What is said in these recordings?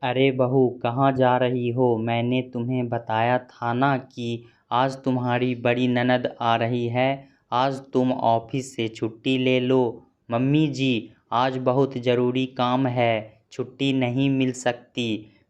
अरे बहू, कहाँ जा रही हो? मैंने तुम्हें बताया था ना कि आज तुम्हारी बड़ी ननद आ रही है। आज तुम ऑफिस से छुट्टी ले लो। मम्मी जी, आज बहुत ज़रूरी काम है, छुट्टी नहीं मिल सकती।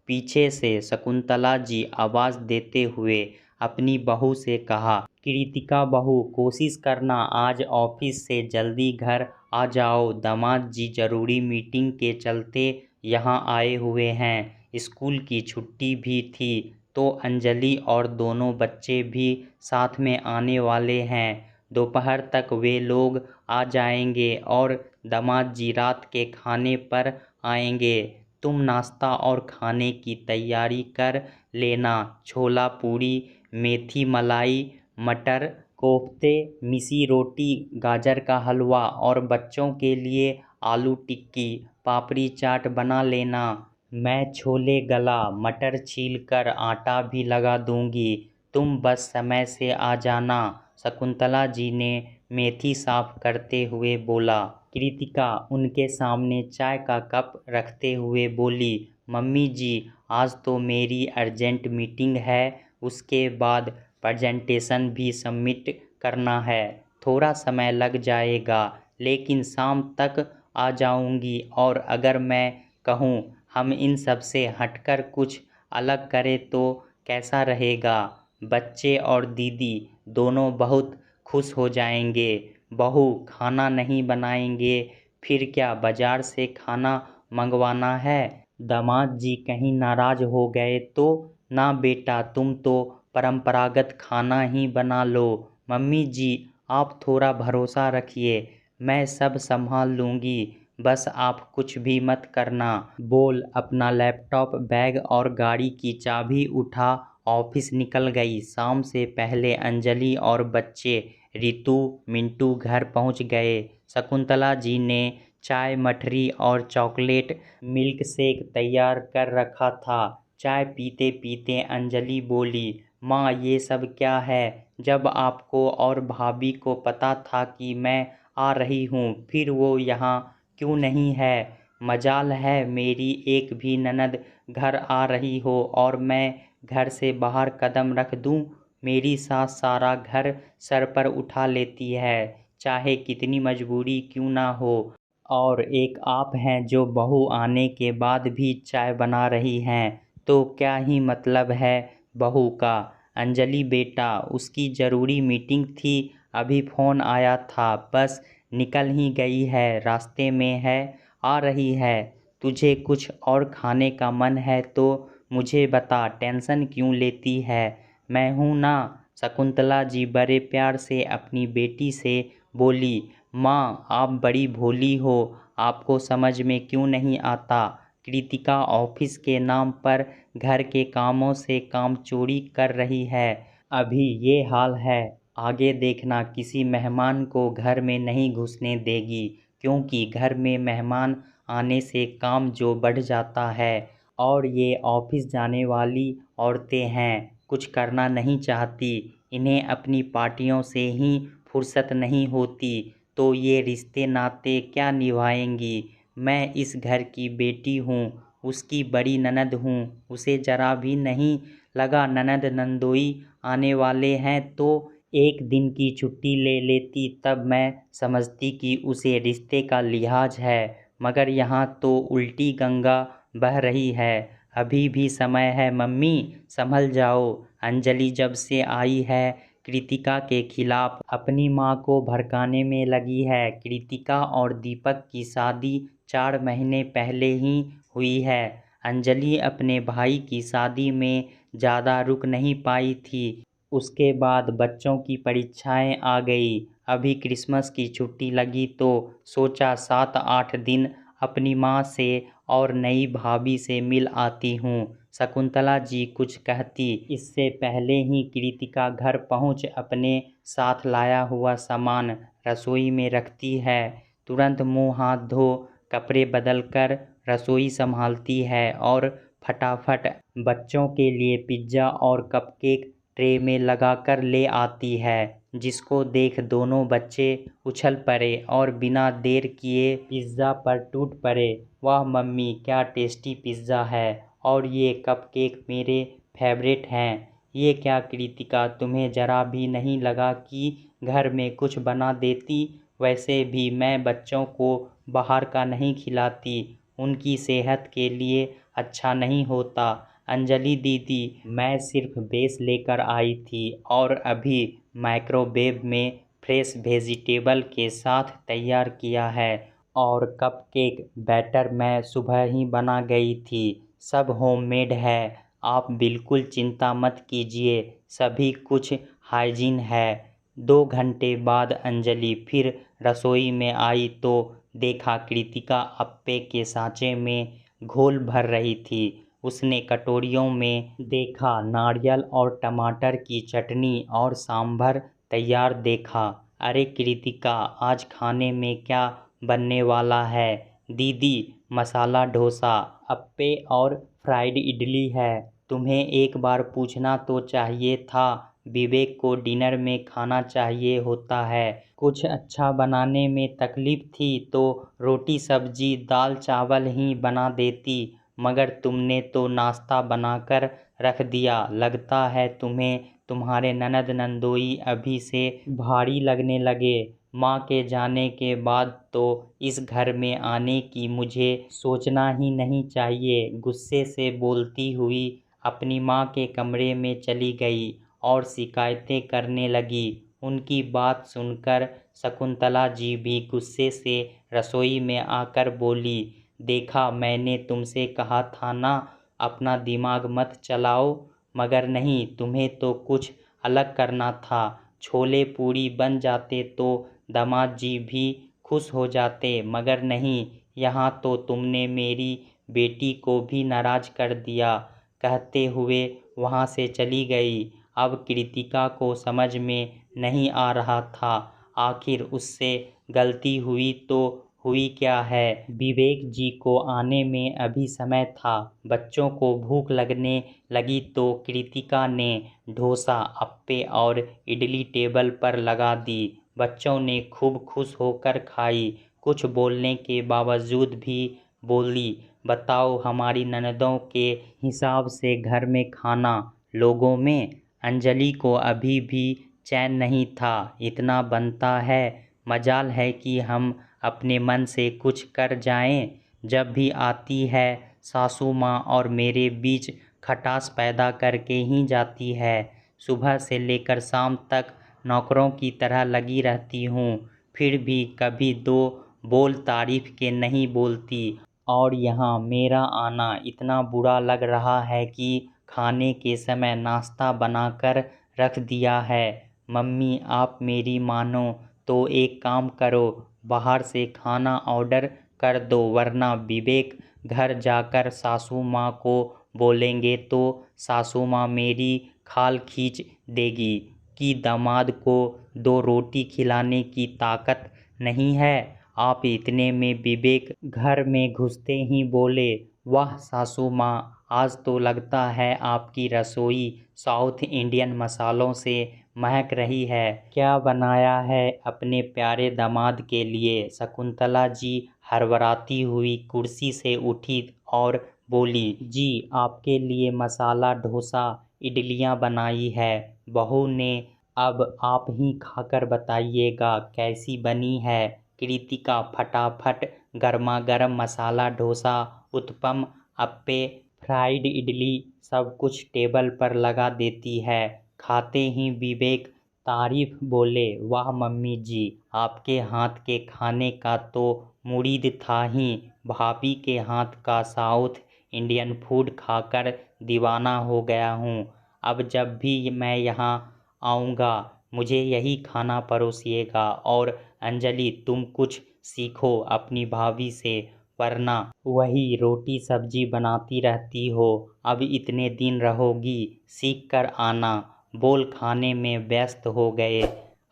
पीछे से शकुंतला जी आवाज़ देते हुए अपनी बहू से कहा। कृतिका बहू, कोशिश करना आज ऑफिस से जल्दी घर आ जाओ। दामाद जी ज़रूरी मीटिंग के चलते यहाँ आए हुए हैं। स्कूल की छुट्टी भी थी तो अंजलि और दोनों बच्चे भी साथ में आने वाले हैं। दोपहर तक वे लोग आ जाएंगे और दामाद जी रात के खाने पर आएंगे। तुम नाश्ता और खाने की तैयारी कर लेना। छोला पूरी, मेथी मलाई, मटर कोफ्ते, मिसी रोटी, गाजर का हलवा और बच्चों के लिए आलू टिक्की, पापड़ी चाट बना लेना। मैं छोले गला, मटर छील कर आटा भी लगा दूंगी। तुम बस समय से आ जाना। शकुंतला जी ने मेथी साफ करते हुए बोला। कृतिका उनके सामने चाय का कप रखते हुए बोली, मम्मी जी, आज तो मेरी अर्जेंट मीटिंग है। उसके बाद प्रेजेंटेशन भी सबमिट करना है। थोड़ा समय लग जाएगा, लेकिन शाम तक आ जाऊंगी। और अगर मैं कहूँ हम इन सब से हटकर कुछ अलग करें तो कैसा रहेगा? बच्चे और दीदी दोनों बहुत खुश हो जाएंगे। बहू, खाना नहीं बनाएंगे फिर क्या बाजार से खाना मंगवाना है? दामाद जी कहीं नाराज हो गए तो? ना बेटा, तुम तो परंपरागत खाना ही बना लो। मम्मी जी, आप थोड़ा भरोसा रखिए, मैं सब संभाल लूँगी। बस आप कुछ भी मत करना। बोल अपना लैपटॉप, बैग और गाड़ी की चाबी उठा ऑफिस निकल गई। शाम से पहले अंजलि और बच्चे रितु मिंटू घर पहुंच गए। शकुंतला जी ने चाय, मठरी और चॉकलेट मिल्क शेक तैयार कर रखा था। चाय पीते पीते अंजलि बोली, माँ, ये सब क्या है? जब आपको और भाभी को पता था कि मैं आ रही हूँ, फिर वो यहाँ क्यों नहीं है? मजाल है मेरी एक भी ननद घर आ रही हो और मैं घर से बाहर कदम रख दूँ। मेरी सास सारा घर सर पर उठा लेती है, चाहे कितनी मजबूरी क्यों ना हो। और एक आप हैं जो बहू आने के बाद भी चाय बना रही हैं, तो क्या ही मतलब है बहू का? अंजलि बेटा, उसकी ज़रूरी मीटिंग थी, अभी फ़ोन आया था, बस निकल ही गई है, रास्ते में है, आ रही है। तुझे कुछ और खाने का मन है तो मुझे बता, टेंशन क्यों लेती है? मैं हूँ ना। शकुंतला जी बड़े प्यार से अपनी बेटी से बोली, माँ, आप बड़ी भोली हो, आपको समझ में क्यों नहीं आता? कृतिका ऑफिस के नाम पर घर के कामों से काम चोरी कर रही है। अभी ये हाल है, आगे देखना किसी मेहमान को घर में नहीं घुसने देगी, क्योंकि घर में मेहमान आने से काम जो बढ़ जाता है। और ये ऑफिस जाने वाली औरतें हैं, कुछ करना नहीं चाहती, इन्हें अपनी पार्टियों से ही फुर्सत नहीं होती, तो ये रिश्ते नाते क्या निभाएंगी? मैं इस घर की बेटी हूँ, उसकी बड़ी ननद हूँ, उसे जरा भी नहीं लगा ननद नंदोई आने वाले हैं तो एक दिन की छुट्टी ले लेती, तब मैं समझती कि उसे रिश्ते का लिहाज है। मगर यहाँ तो उल्टी गंगा बह रही है। अभी भी समय है मम्मी, संभल जाओ। अंजलि जब से आई है कृतिका के खिलाफ अपनी माँ को भड़काने में लगी है। कृतिका और दीपक की शादी 4 महीने पहले ही हुई है। अंजलि अपने भाई की शादी में ज़्यादा रुक नहीं पाई थी। उसके बाद बच्चों की परीक्षाएं आ गई। अभी क्रिसमस की छुट्टी लगी तो सोचा 7-8 दिन अपनी माँ से और नई भाभी से मिल आती हूँ। शकुंतला जी कुछ कहती, इससे पहले ही कृतिका घर पहुँच अपने साथ लाया हुआ सामान रसोई में रखती है। तुरंत मुँह हाथ धो कपड़े बदलकर रसोई संभालती है और फटाफट बच्चों के लिए पिज्ज़ा और कपकेक ट्रे में लगाकर ले आती है, जिसको देख दोनों बच्चे उछल पड़े और बिना देर किए पिज़्ज़ा पर टूट पड़े। वाह मम्मी, क्या टेस्टी पिज़्ज़ा है! और ये कपकेक मेरे फेवरेट हैं। ये क्या कृतिका, तुम्हें ज़रा भी नहीं लगा कि घर में कुछ बना देती? वैसे भी मैं बच्चों को बाहर का नहीं खिलाती, उनकी सेहत के लिए अच्छा नहीं होता। अंजलि दीदी, मैं सिर्फ बेस लेकर आई थी और अभी माइक्रोवेव में फ्रेश वेजिटेबल के साथ तैयार किया है। और कपकेक बैटर मैं सुबह ही बना गई थी, सब होममेड है। आप बिल्कुल चिंता मत कीजिए, सभी कुछ हाइजीन है। 2 घंटे बाद अंजलि फिर रसोई में आई तो देखा कृतिका अप्पे के सांचे में घोल भर रही थी। उसने कटोरियों में देखा नारियल और टमाटर की चटनी और सांभर तैयार देखा। अरे कृतिका, आज खाने में क्या बनने वाला है? दीदी, मसाला डोसा, अप्पे और फ्राइड इडली है। तुम्हें एक बार पूछना तो चाहिए था, विवेक को डिनर में खाना चाहिए होता है। कुछ अच्छा बनाने में तकलीफ थी तो रोटी सब्जी दाल चावल ही बना देती, मगर तुमने तो नाश्ता बनाकर रख दिया। लगता है तुम्हें तुम्हारे ननद नंदोई अभी से भारी लगने लगे। माँ के जाने के बाद तो इस घर में आने की मुझे सोचना ही नहीं चाहिए। गुस्से से बोलती हुई अपनी माँ के कमरे में चली गई और शिकायतें करने लगी। उनकी बात सुनकर शकुंतला जी भी गुस्से से रसोई में आकर बोली, देखा, मैंने तुमसे कहा था ना, अपना दिमाग मत चलाओ। मगर नहीं, तुम्हें तो कुछ अलग करना था। छोले पूरी बन जाते तो दामाद जी भी खुश हो जाते, मगर नहीं, यहाँ तो तुमने मेरी बेटी को भी नाराज कर दिया। कहते हुए वहाँ से चली गई। अब कृतिका को समझ में नहीं आ रहा था, आखिर उससे गलती हुई तो हुई क्या है। विवेक जी को आने में अभी समय था। बच्चों को भूख लगने लगी तो कृतिका ने डोसा, अप्पे और इडली टेबल पर लगा दी। बच्चों ने खूब खुश होकर खाई। कुछ बोलने के बावजूद भी बोली, बताओ, हमारी ननदों के हिसाब से घर में खाना लोगों में। अंजलि को अभी भी चैन नहीं था। इतना बनता है, मजाल है कि हम अपने मन से कुछ कर जाएं। जब भी आती है सासू माँ और मेरे बीच खटास पैदा करके ही जाती है। सुबह से लेकर शाम तक नौकरों की तरह लगी रहती हूँ, फिर भी कभी दो बोल तारीफ के नहीं बोलती। और यहाँ मेरा आना इतना बुरा लग रहा है कि खाने के समय नाश्ता बनाकर रख दिया है। मम्मी, आप मेरी मानो तो एक काम करो, बाहर से खाना ऑर्डर कर दो, वरना विवेक घर जाकर सासू माँ को बोलेंगे तो सासू माँ मेरी खाल खींच देगी कि दामाद को 2 रोटी खिलाने की ताकत नहीं है। आप इतने में विवेक घर में घुसते ही बोले, वाह सासू माँ, आज तो लगता है आपकी रसोई साउथ इंडियन मसालों से महक रही है। क्या बनाया है अपने प्यारे दामाद के लिए? शकुंतला जी हड़बड़ाती हुई कुर्सी से उठी और बोली, जी, आपके लिए मसाला डोसा इडलियाँ बनाई है बहू ने। अब आप ही खाकर बताइएगा कैसी बनी है। कृतिका फटाफट गर्मा गर्म मसाला डोसा, उत्पम, अप्पे, फ्राइड इडली सब कुछ टेबल पर लगा देती है। खाते ही विवेक तारीफ बोले, वाह मम्मी जी, आपके हाथ के खाने का तो मुरीद था ही। भाभी के हाथ का साउथ इंडियन फूड खाकर दीवाना हो गया हूँ। अब जब भी मैं यहाँ आऊँगा मुझे यही खाना परोसिएगा। और अंजलि, तुम कुछ सीखो अपनी भाभी से, वरना वही रोटी सब्जी बनाती रहती हो। अब इतने दिन रहोगी, सीख कर आना। बोल खाने में व्यस्त हो गए।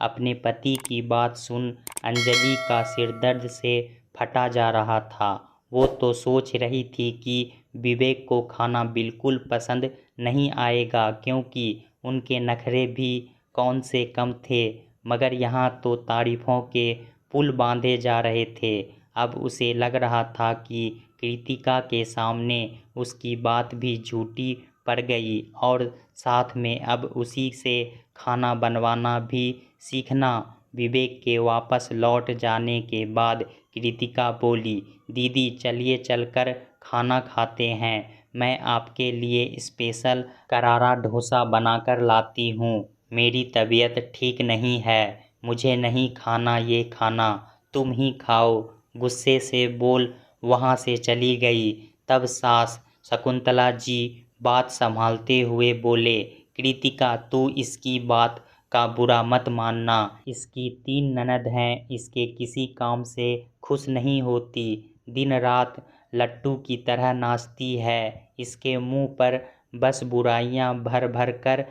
अपने पति की बात सुन अंजलि का सिरदर्द से फटा जा रहा था। वो तो सोच रही थी कि विवेक को खाना बिल्कुल पसंद नहीं आएगा, क्योंकि उनके नखरे भी कौन से कम थे, मगर यहाँ तो तारीफों के पुल बांधे जा रहे थे। अब उसे लग रहा था कि कृतिका के सामने उसकी बात भी झूठी पड़ गई और साथ में अब उसी से खाना बनवाना भी सीखना। विवेक के वापस लौट जाने के बाद कृतिका बोली, दीदी चलिए चलकर खाना खाते हैं। मैं आपके लिए स्पेशल करारा डोसा बनाकर लाती हूँ। मेरी तबीयत ठीक नहीं है, मुझे नहीं खाना ये खाना, तुम ही खाओ। गुस्से से बोल वहाँ से चली गई। तब सास शकुंतला जी बात संभालते हुए बोले, कृतिका तू इसकी बात का बुरा मत मानना। इसकी 3 ननद हैं, इसके किसी काम से खुश नहीं होती। दिन रात लट्टू की तरह नाचती है। इसके मुंह पर बस बुराइयां भर भर कर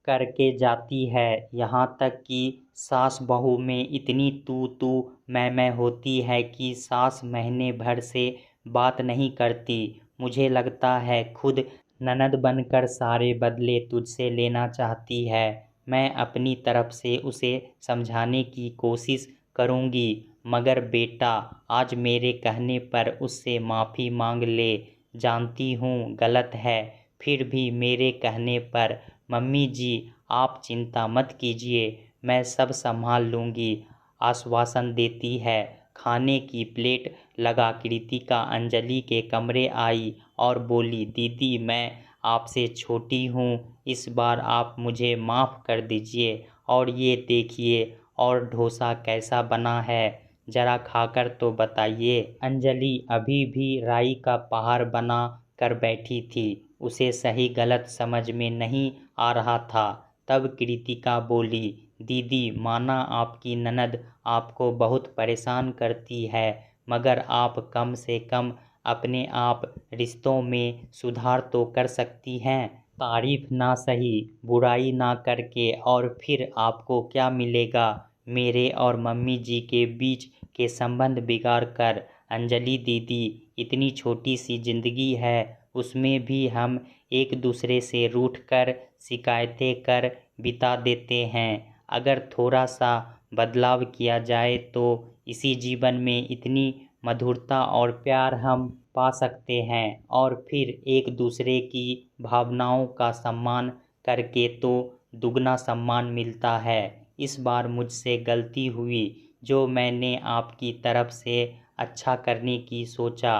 करके जाती है। यहाँ तक कि सास बहू में इतनी तू मैं होती है कि सास महीने भर से बात नहीं करती। मुझे लगता है खुद ननद बनकर सारे बदले तुझसे लेना चाहती है। मैं अपनी तरफ से उसे समझाने की कोशिश करूँगी, मगर बेटा आज मेरे कहने पर उससे माफ़ी मांग ले। जानती हूँ गलत है, फिर भी मेरे कहने पर। मम्मी जी आप चिंता मत कीजिए, मैं सब संभाल लूँगी, आश्वासन देती है। खाने की प्लेट लगा कृतिका अंजलि के कमरे आई और बोली, दीदी मैं आपसे छोटी हूँ, इस बार आप मुझे माफ़ कर दीजिए। और ये देखिए और डोसा कैसा बना है, जरा खाकर तो बताइए। अंजलि अभी भी राई का पहाड़ बना कर बैठी थी। उसे सही गलत समझ में नहीं आ रहा था। तब कृतिका बोली, दीदी माना आपकी ननद आपको बहुत परेशान करती है, मगर आप कम से कम अपने आप रिश्तों में सुधार तो कर सकती हैं। तारीफ ना सही, बुराई ना करके, और फिर आपको क्या मिलेगा मेरे और मम्मी जी के बीच के संबंध बिगाड़ कर। अंजलि दीदी इतनी छोटी सी जिंदगी है, उसमें भी हम एक दूसरे से रूठ कर शिकायतें कर बिता देते हैं। अगर थोड़ा सा बदलाव किया जाए तो इसी जीवन में इतनी मधुरता और प्यार हम पा सकते हैं। और फिर एक दूसरे की भावनाओं का सम्मान करके तो दुगना सम्मान मिलता है। इस बार मुझसे गलती हुई, जो मैंने आपकी तरफ से अच्छा करने की सोचा।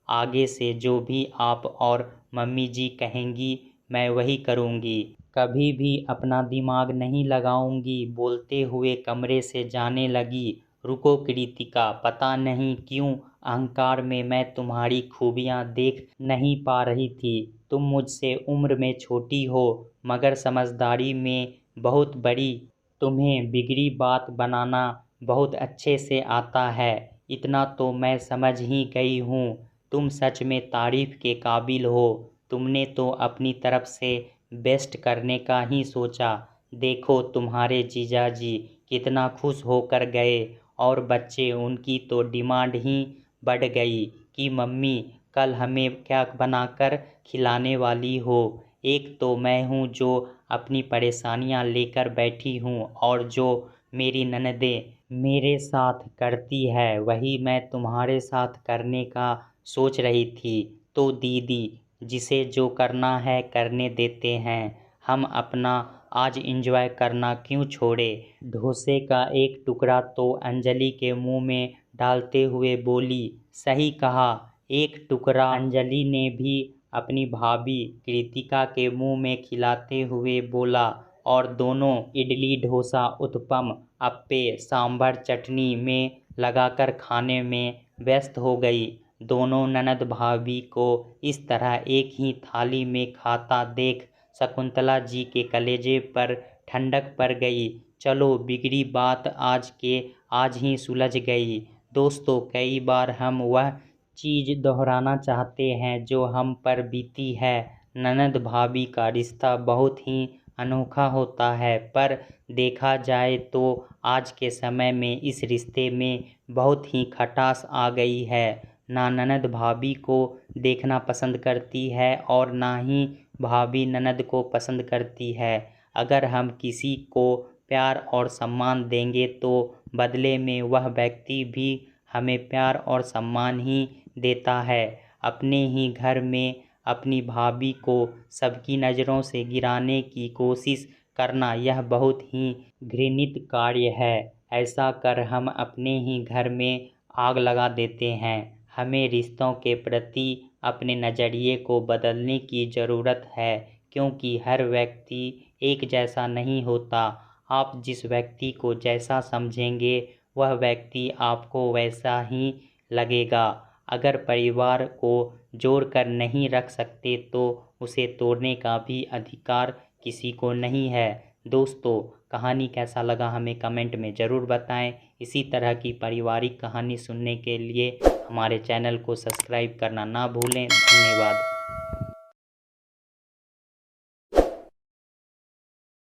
आगे से जो भी आप और मम्मी जी कहेंगी मैं वही करूँगी, कभी भी अपना दिमाग नहीं लगाऊंगी। बोलते हुए कमरे से जाने लगी। रुको कृतिका, पता नहीं क्यों अहंकार में मैं तुम्हारी खूबियाँ देख नहीं पा रही थी। तुम मुझसे उम्र में छोटी हो, मगर समझदारी में बहुत बड़ी। तुम्हें बिगड़ी बात बनाना बहुत अच्छे से आता है, इतना तो मैं समझ ही गई हूँ। तुम सच में तारीफ के काबिल हो। तुमने तो अपनी तरफ से बेस्ट करने का ही सोचा। देखो तुम्हारे जीजाजी कितना खुश होकर गए, और बच्चे उनकी तो डिमांड ही बढ़ गई कि मम्मी कल हमें क्या बनाकर खिलाने वाली हो। एक तो मैं हूँ जो अपनी परेशानियाँ लेकर बैठी हूँ, और जो मेरी ननदें मेरे साथ करती है वही मैं तुम्हारे साथ करने का सोच रही थी। तो दीदी जिसे जो करना है करने देते हैं, हम अपना आज एंजॉय करना क्यों छोड़े। डोसे का एक टुकड़ा तो अंजलि के मुंह में डालते हुए बोली, सही कहा, एक टुकड़ा। अंजलि ने भी अपनी भाभी कृतिका के मुंह में खिलाते हुए बोला, और दोनों इडली डोसा उत्पम अप्पे सांभर चटनी में लगाकर खाने में व्यस्त हो गई। दोनों ननद भाभी को इस तरह एक ही थाली में खाता देख शकुंतला जी के कलेजे पर ठंडक पड़ गई। चलो बिगड़ी बात आज के आज ही सुलझ गई। दोस्तों कई बार हम वह चीज़ दोहराना चाहते हैं जो हम पर बीती है। ननद भाभी का रिश्ता बहुत ही अनोखा होता है, पर देखा जाए तो आज के समय में इस रिश्ते में बहुत ही खटास आ गई है। ना ननद भाभी को देखना पसंद करती है और ना ही भाभी ननद को पसंद करती है। अगर हम किसी को प्यार और सम्मान देंगे तो बदले में वह व्यक्ति भी हमें प्यार और सम्मान ही देता है। अपने ही घर में अपनी भाभी को सबकी नज़रों से गिराने की कोशिश करना यह बहुत ही घृणित कार्य है। ऐसा कर हम अपने ही घर में आग लगा देते हैं। हमें रिश्तों के प्रति अपने नज़रिए को बदलने की ज़रूरत है, क्योंकि हर व्यक्ति एक जैसा नहीं होता। आप जिस व्यक्ति को जैसा समझेंगे वह व्यक्ति आपको वैसा ही लगेगा। अगर परिवार को जोड़कर नहीं रख सकते तो उसे तोड़ने का भी अधिकार किसी को नहीं है। दोस्तों, कहानी कैसा लगा हमें कमेंट में ज़रूर बताएं। इसी तरह की पारिवारिक कहानी सुनने के लिए हमारे चैनल को सब्सक्राइब करना ना भूलें। धन्यवाद।